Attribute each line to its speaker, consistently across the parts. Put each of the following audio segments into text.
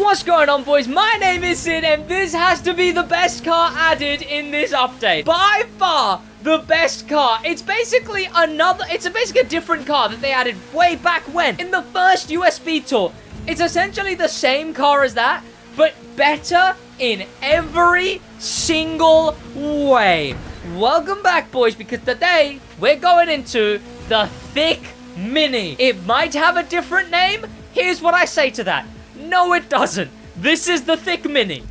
Speaker 1: What's going on, boys? My name is Sid, and this has to be the best car added in this update. By far, the best car. It's basically a different car that they added way back when, in the first USB tour. It's essentially the same car as that, but better in every single way. Welcome back, boys, because today we're going into the Thicc Mini. It might have a different name. Here's what I say to that. No, it doesn't. This is the Thicc Mini.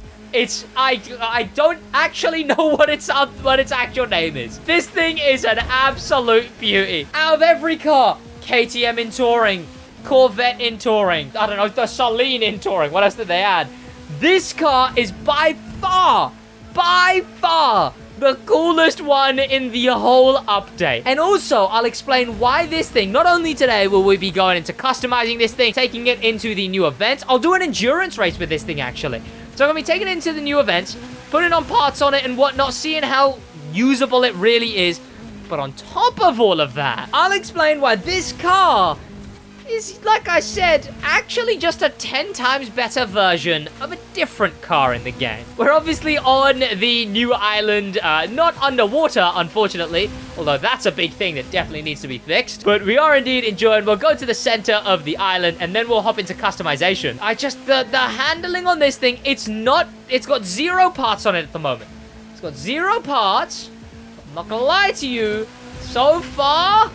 Speaker 1: I don't actually know what its actual name is. This thing is an absolute beauty. Out of every car, KTM in touring, Corvette in touring, I don't know, the Saleen in touring, what else did they add? This car is by far, the coolest one in the whole update. And also, I'll explain why this thing, not only today will we be going into customizing this thing, taking it into the new events. I'll do an endurance race with this thing, actually. So I'm going to be taking it into the new events, putting on parts on it and whatnot, seeing how usable it really is. But on top of all of that, I'll explain why this car is, like I said, actually just a 10 times better version of a different car in the game. We're obviously on the new island, not underwater, unfortunately, although that's a big thing that definitely needs to be fixed. But we are indeed enjoying. We'll go to the center of the island, and then we'll hop into customization. The handling on this thing, it's got 0 parts on it at the moment. It's got 0 parts. I'm not gonna lie to you, so far,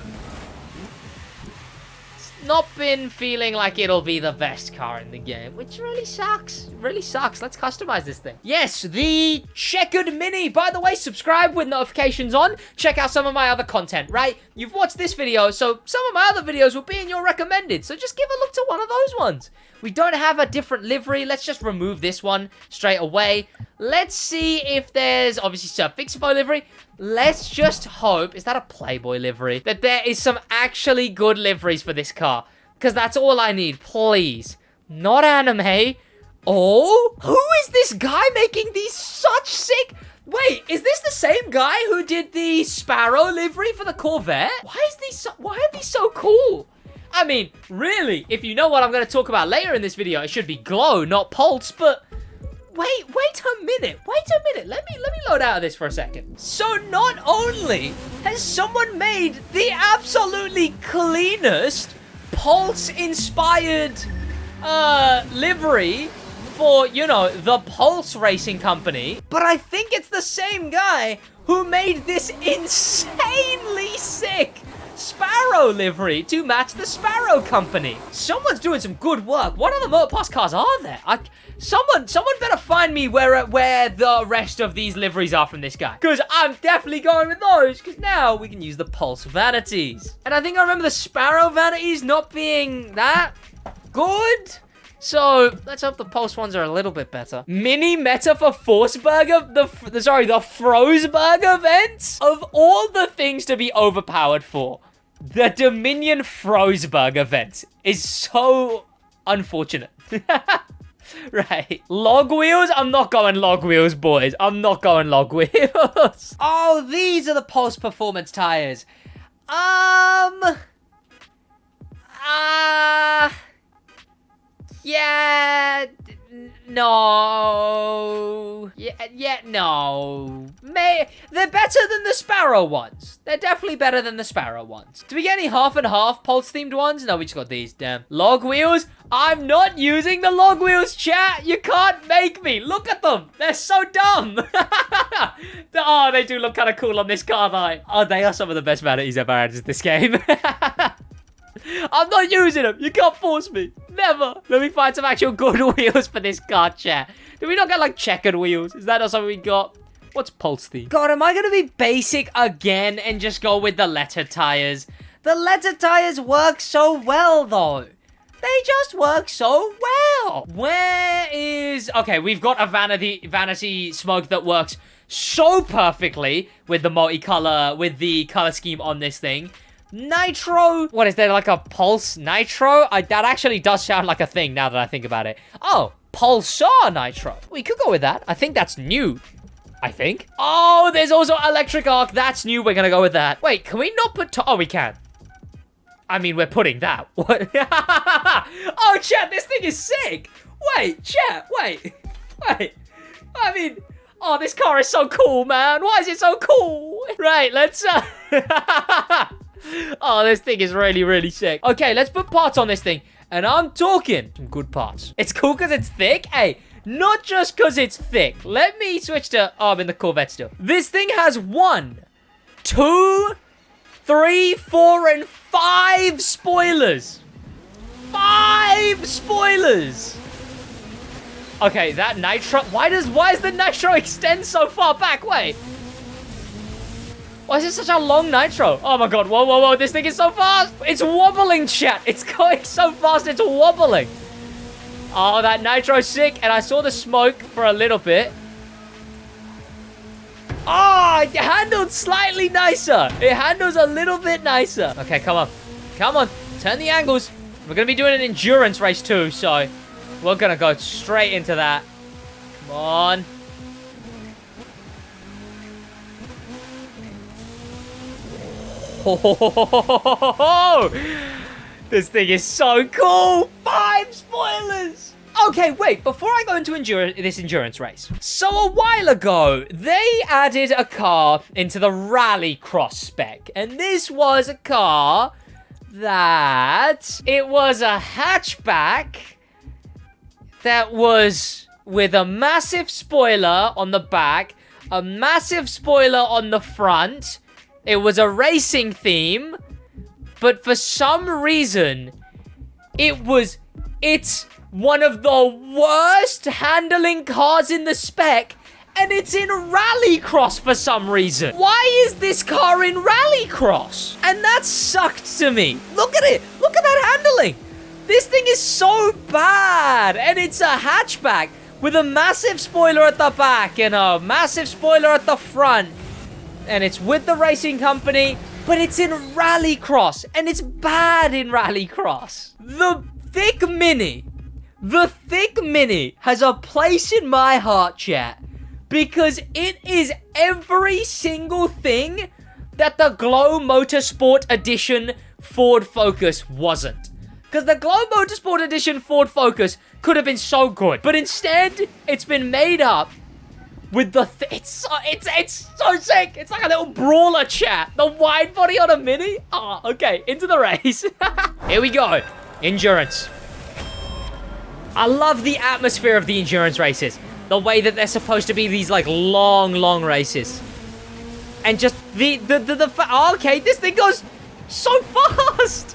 Speaker 1: not been feeling like it'll be the best car in the game, which really sucks. Really sucks. Let's customize this thing. Yes, the checkered Mini. By the way, subscribe with notifications on. Check out some of my other content, right? You've watched this video, so some of my other videos will be in your recommended. So just give a look to one of those ones. We don't have a different livery. Let's just remove this one straight away. Let's see if there's obviously a Thicccc livery. Let's just hope, is that a Playboy livery? That there is some actually good liveries for this car. Because that's all I need, please. Not anime. Oh, who is this guy making these such sick... Wait, is this the same guy who did the Sparrow livery for the Corvette? Why are these so cool? I mean, really, if you know what I'm going to talk about later in this video, it should be glow, not pulse, but... Wait a minute. Let me load out of this for a second. So not only has someone made the absolutely cleanest Pulse-inspired livery for, you know, the Pulse Racing Company, but I think it's the same guy who made this insanely sick Sparrow livery to match the Sparrow Company. Someone's doing some good work. What other Motorpass cars are there? Someone better find me where the rest of these liveries are from this guy. Because I'm definitely going with those. Because now we can use the Pulse Vanities. And I think I remember the Sparrow Vanities not being that good. So let's hope the Pulse ones are a little bit better. Mini meta for Forceburger, the Frozeburger events. Of all the things to be overpowered for, the Dominion Frozeburg event is so unfortunate. Right. Log wheels? I'm not going log wheels, boys. I'm not going log wheels. Oh, these are the Pulse Performance tires. Yeah, no. Yeah, no. They're better than the Sparrow ones. They're definitely better than the Sparrow ones. Do we get any half and half Pulse-themed ones? No, we just got these, damn. Log wheels? I'm not using the log wheels, chat. You can't make me. Look at them. They're so dumb. Oh, they do look kind of cool on this car, though. Oh, they are some of the best vanities ever added to this game. I'm not using them. You can't force me. Never. Let me find some actual good wheels for this car, chat. Did we not get, like, checkered wheels? Is that not something we got? What's Pulse theme? God, am I going to be basic again and just go with the letter tires? The letter tires work so well, though. They just work so well. Where is... Okay, we've got a vanity smoke that works so perfectly with the multicolor, with the color scheme on this thing. Nitro. What is there, like a Pulse Nitro? That actually does sound like a thing now that I think about it. Oh, Pulsar Nitro. We could go with that. I think that's new. I think. Oh, there's also Electric Arc. That's new. We're going to go with that. Wait, can we not put... Oh, we can. I mean, we're putting that. What? Oh, chat, this thing is sick. Wait, chat, wait. I mean, oh, this car is so cool, man. Why is it so cool? Right, let's, oh, this thing is really, really sick. Okay, let's put parts on this thing. And I'm talking some good parts. It's cool because it's thick. Hey, not just because it's thick. Let me switch to... Oh, I'm in the Corvette still. This thing has 1, 2, 3, 4, and 5 spoilers. 5 spoilers. Okay, that nitro... Why does the nitro extend so far back? Wait. Why is it such a long nitro? Oh my god, whoa, whoa, whoa, this thing is so fast! It's wobbling, chat! It's going so fast, it's wobbling! Oh, that nitro's sick, and I saw the smoke for a little bit. Oh, it handled slightly nicer! It handles a little bit nicer. Okay, come on. Come on, turn the angles. We're gonna be doing an endurance race too, so we're gonna go straight into that. Come on. Oh, this thing is so cool. 5 spoilers. Okay, wait, before I go into this endurance race. So a while ago, they added a car into the rallycross spec. And this was a car that... It was a hatchback that was with a massive spoiler on the back, a massive spoiler on the front. It was a racing theme, but for some reason, it's one of the worst handling cars in the spec, and it's in rallycross for some reason. Why is this car in rallycross? And that sucked to me. Look at it. Look at that handling. This thing is so bad, and it's a hatchback with a massive spoiler at the back and a massive spoiler at the front. And it's with the racing company, but it's in rallycross, and it's bad in rallycross. The Thicc Mini has a place in my heart, chat, because it is every single thing that the Glow Motorsport Edition Ford Focus wasn't. Because the Glow Motorsport Edition Ford Focus could have been so good, but instead, it's been made up with the... It's so sick. It's like a little brawler, chat. The wide body on a Mini. Oh, okay. Into the race. Here we go. Endurance. I love the atmosphere of the endurance races. The way that they're supposed to be these, like, long races. And just oh, okay, this thing goes so fast.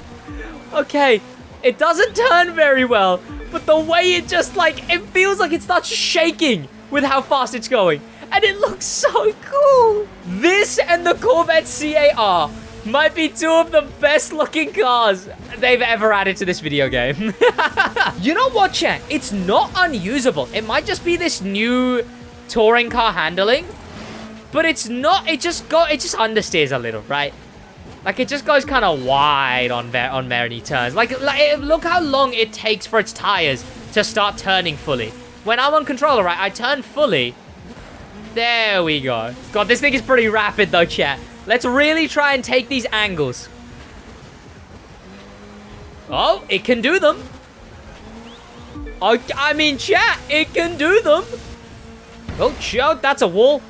Speaker 1: Okay. It doesn't turn very well, but the way it just, like, it feels like it starts shaking with how fast it's going. And it looks so cool. This and the Corvette CAR might be 2 of the best looking cars they've ever added to this video game. You know what, chat? It's not unusable. It might just be this new touring car handling, but it's not. It just understeers a little, right? Like, it just goes kind of wide on many turns. Like, look how long it takes for its tires to start turning fully. When I'm on controller, right, I turn fully. There we go. God, this thing is pretty rapid, though, chat. Let's really try and take these angles. Oh, it can do them. Oh, I mean, chat, it can do them. Oh, shit, that's a wall.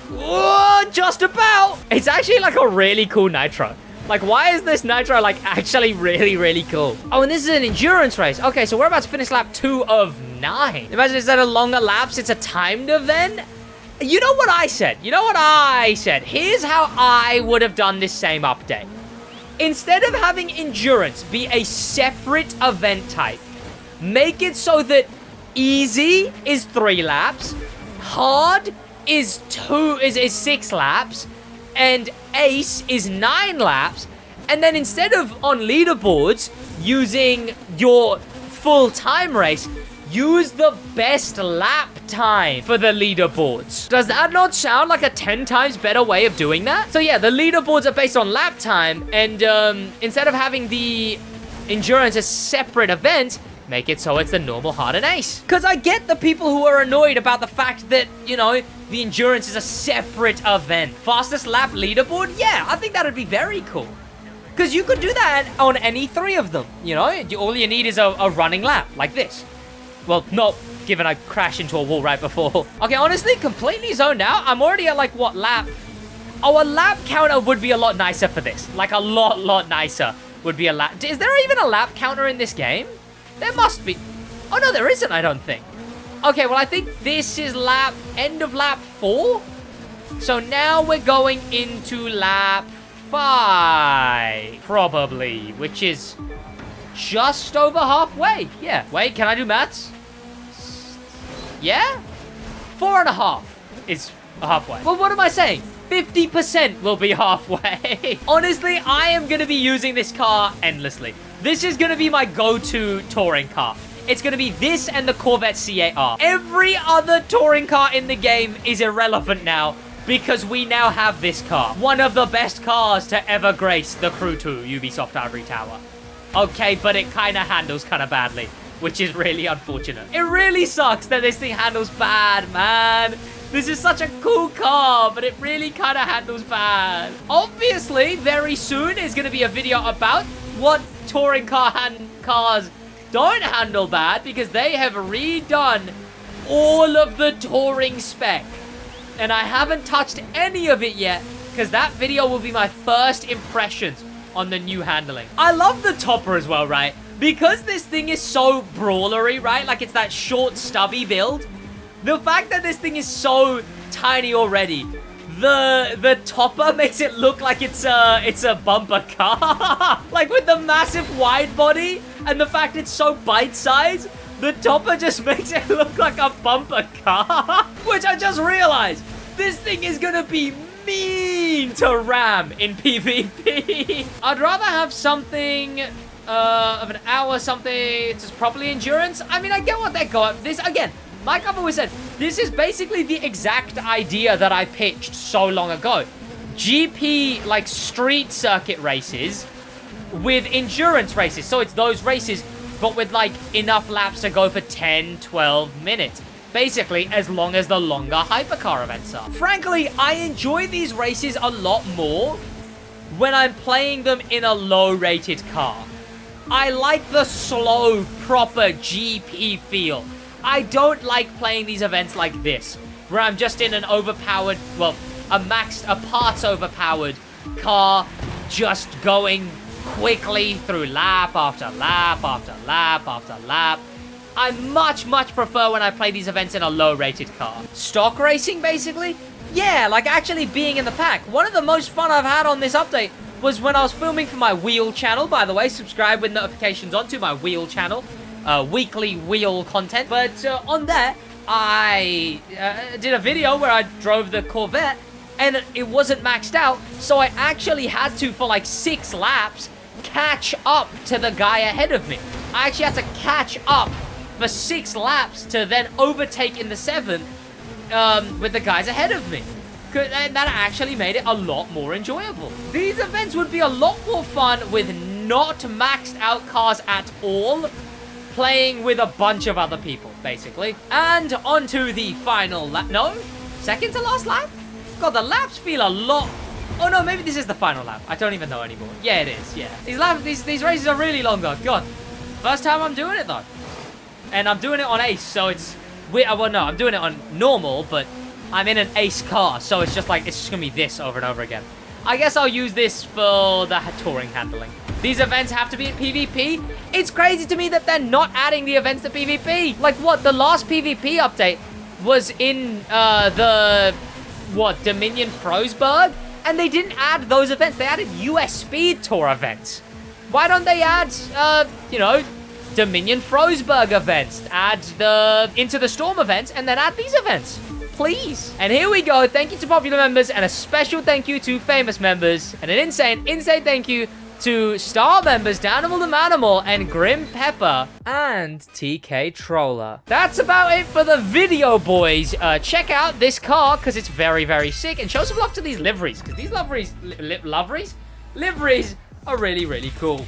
Speaker 1: Whoa, just about. It's actually like a really cool nitro. Like, why is this nitro, like, actually really cool? Oh, and this is an endurance race. Okay, so we're about to finish lap 2 of 9. Imagine instead of longer laps, it's a timed event. You know what I said? Here's how I would have done this same update. Instead of having endurance be a separate event type, make it so that easy is 3 laps, hard is 6 laps, and ace is 9 laps. And then instead of on leaderboards using your full time race, use the best lap time for the leaderboards. Does that not sound like a 10 times better way of doing that? So yeah, the leaderboards are based on lap time, and instead of having the endurance as separate events, make it so it's the normal hard and ace. Because I get the people who are annoyed about the fact that, you know, the endurance is a separate event. Fastest lap leaderboard? Yeah, I think that would be very cool. Because you could do that on any 3 of them, you know? All you need is a running lap, like this. Well, not given I crashed into a wall right before. Okay, honestly, completely zoned out. I'm already at, like, what, lap? Oh, a lap counter would be a lot nicer for this. Like, a lot nicer would be a lap. Is there even a lap counter in this game? There must be. Oh, no, there isn't, I don't think. Okay, well, I think this is end of lap 4. So now we're going into lap 5, probably, which is just over halfway. Yeah. Wait, can I do maths? Yeah? 4.5 is halfway. Well, what am I saying? 50% will be halfway. Honestly, I am going to be using this car endlessly. This is going to be my go-to touring car. It's going to be this and the Corvette CAR. Every other touring car in the game is irrelevant now because we now have this car. One of the best cars to ever grace the Crew 2 Ubisoft Ivory Tower. Okay, but it kind of handles kind of badly, which is really unfortunate. It really sucks that this thing handles bad, man. This is such a cool car, but it really kind of handles bad. Obviously, very soon is going to be a video about what touring cars don't handle bad, because they have redone all of the touring spec. And I haven't touched any of it yet, because that video will be my first impressions on the new handling. I love the topper as well, right? Because this thing is so brawlery, right? Like, it's that short, stubby build. The fact that this thing is so tiny already, the topper makes it look like it's a bumper car. Like, with the massive wide body and the fact it's so bite-sized, the topper just makes it look like a bumper car. Which I just realized, this thing is gonna be mean to ram in PvP. I'd rather have something of an hour, something it's probably endurance. I mean, I get what they're going. This, again, like I've always said, this is basically the exact idea that I pitched so long ago. GP, like, street circuit races with endurance races. So it's those races, but with, like, enough laps to go for 10, 12 minutes. Basically, as long as the longer hypercar events are. Frankly, I enjoy these races a lot more when I'm playing them in a low-rated car. I like the slow, proper GP feel. I don't like playing these events like this, where I'm just in an overpowered, well, a parts overpowered car, just going quickly through lap after lap after lap after lap. I much prefer when I play these events in a low-rated car. Stock racing, basically? Yeah, like actually being in the pack. One of the most fun I've had on this update was when I was filming for my wheel channel. By the way, subscribe with notifications on to my wheel channel. Weekly wheel content. But on there, I did a video where I drove the Corvette and it wasn't maxed out. So I actually had to, for like 6 laps, catch up to the guy ahead of me. I actually had to catch up for 6 laps to then overtake in the 7th with the guys ahead of me. And that actually made it a lot more enjoyable. These events would be a lot more fun with not maxed out cars at all, playing with a bunch of other people, basically. And onto the final lap. No? Second to last lap? God, the laps feel a lot... Oh no, maybe this is the final lap. I don't even know anymore. Yeah, it is, yeah. These races are really longer. God. First time I'm doing it, though. And I'm doing it on Ace, so it's... Well, no, I'm doing it on normal, but I'm in an Ace car, so it's just like, it's just gonna be this over and over again. I guess I'll use this for the touring handling. These events have to be at PvP. It's crazy to me that they're not adding the events to PvP. Like, what? The last PvP update was in, Dominion Frostburg? And they didn't add those events. They added US Speed Tour events. Why don't they add, Dominion Frostburg events? Add the Into the Storm events, and then add these events. Please. And here we go. Thank you to popular members, and a special thank you to famous members, and an insane thank you to star members Danimal the Manimal and Grim Pepper and TK Troller. That's about it for the video, boys. Check out this car because it's very sick, and show some love to these liveries because these liveries are really cool.